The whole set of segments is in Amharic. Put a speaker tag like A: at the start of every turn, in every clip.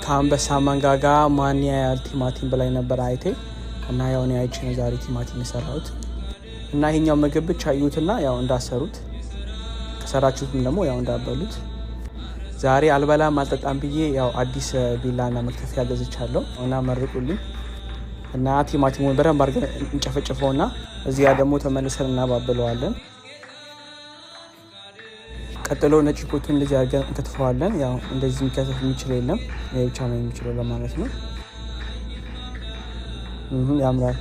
A: ከአንበሳ መንጋጋ ማን ያያል ቲማቲም በላይ ነበር አይቴ እና ያው ነው አይቼ ነው ዛሬ ቲማቲም የሰራሁት እና ይሄኛው ምግብ ብቻ እዩትና ያው እንዳሰሩት ከሰራችሁትም ደግሞ ያው እንዳበሉት። ዛሬ አልበላም አልጠጣም ብዬ ያው አዲስ ቢላና መክተፊያ ገዝቻለሁ እና መርቁልኝ እና ቲማቲሙን በደንብ አድርገን እንጨፈጭፈውና እዚያ ደግሞ ተመልሰን እናባብለዋለን። ቀጥሎ ነጭ ሽንኩርቱን እንደዚህ አድርገን እንከትፈዋለን። ያው እንደዚህ የሚከተፍ የሚችል የለም እኔ ብቻ ነው የሚችለው ለማለት ነው። ያምራል።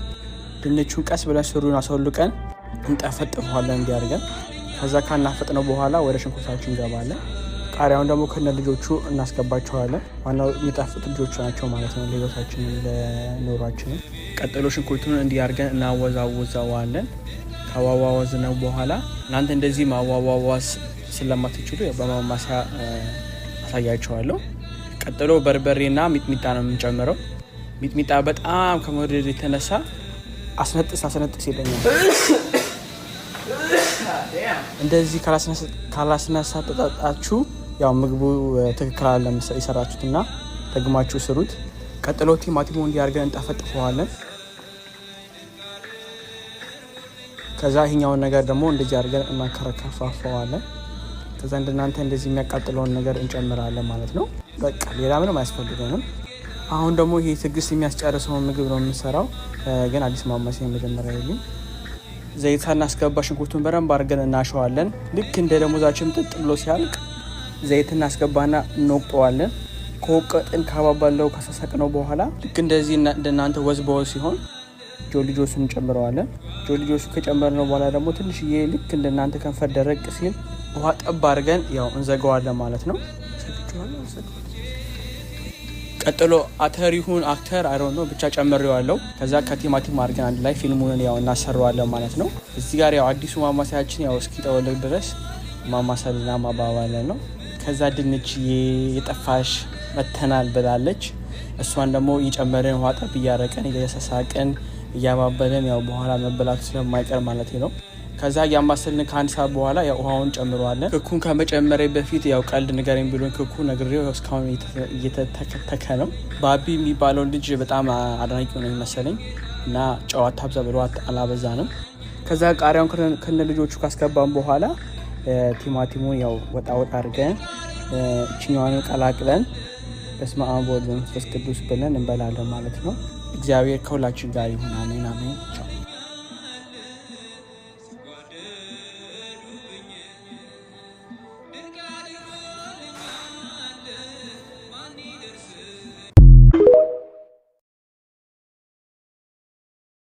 A: ድንቹን ቀስ ብለን ስሩን አስወልቀን እንጠፈጥፈዋለን እንዲያርገን። ከዛ ካናፈጥነው በኋላ ወደ ሽንኩርታችን እንገባለን። ቃሪያውን ደግሞ ከነ ልጆቹ እናስገባቸዋለን። ዋናው የሚጣፍጡ ልጆቹ ናቸው ማለት ነው ለህይወታችን ለኑሯችን። ቀጥሎ ሽንኩርቱን እንዲያርገን እናወዛውዘዋለን። ካዋዋወዝነው በኋላ እናንተ እንደዚህ ማዋዋዋስ ስለማትችሉ በማማሰያ አሳያቸዋለሁ። ቀጥሎ በርበሬና ሚጥሚጣ ነው የምንጨምረው። ሚጥሚጣ በጣም ከመውደድ የተነሳ አስነጥስ ይለኛል። እንደዚህ ካላስነሳ ተጣጣችሁ ያው ምግቡ ትክክል አይደለም የሰራችሁትና ደግማችሁ ስሩት። ቀጥሎ ቲማቲሙ እንዲያርገን እንጠፈጥፈዋለን። ከዛ ይሄኛውን ነገር ደግሞ እንደዚህ አድርገን እናከረካፋፈዋለን። ከዛ እንደናንተ እንደዚህ የሚያቃጥለውን ነገር እንጨምራለን ማለት ነው። በቃ ሌላ ምንም አያስፈልገንም። አሁን ደግሞ ይሄ ትግስት የሚያስጨርሰውን ምግብ ነው የምንሰራው። ግን አዲስ ማማሰያ መጀመሪያ ይልኝ ዘይት እናስገባ። ሽንኩርቱን በደንብ አድርገን እናሸዋለን። ልክ እንደ ደሞዛችን ጥጥ ብሎ ሲያልቅ ዘይት እናስገባና እንወቅጠዋለን። ከወቀጥን ካባባለው ካሳሳቅነው በኋላ ልክ እንደዚህ እንደናንተ ወዝ በወዝ ሲሆን ጆሊጆሱን እንጨምረዋለን። ጆሊጆሱ ከጨመርነው በኋላ ደግሞ ትንሽዬ ልክ እንደናንተ ከንፈር ደረቅ ሲል ውሃ ጠብ አድርገን ያው እንዘጋዋለን ማለት ነው። ቀጥሎ አተር ይሁን አክተር አይሮን ነው ብቻ ጨምሬዋለሁ። ከዛ ከቲማቲም አድርገን አንድ ላይ ፊልሙን ያው እናሰራዋለን ማለት ነው። እዚህ ጋር ያው አዲሱ ማማሰያችን ያው እስኪጠወልቅ ድረስ ማማሰልና ማባባለን ነው። ከዛ ድንች የጠፋሽ መተናል ብላለች። እሷን ደግሞ እየጨመርን ውሃ ጠብ እያረቀን እያሳሳቅን እያባበለን ያው በኋላ መበላቱ ስለማይቀር ማለት ነው። ከዛ እያማሰልን ከአንድ ሰዓት በኋላ ያው ውሃውን ጨምረዋለን። ክኩን ከመጨመሬ በፊት ያው ቀልድ ንገረኝ ብሎን ክኩ ነግሬው እስካሁን እየተተከተከ ነው። ባቢ የሚባለው ልጅ በጣም አድናቂው ነው መሰለኝ እና ጨዋታ አብዛ ብሎ አላበዛንም። ከዛ ቃሪያውን ከነ ልጆቹ ካስገባን በኋላ ቲማቲሙን ያው ወጣ አድርገን እችኛዋን ቀላቅለን በስመ አብ ወወልድ ወመንፈስ ቅዱስ ብለን እንበላለን ማለት ነው። እግዚአብሔር ከሁላችን ጋር ይሁን። አሜን አሜን።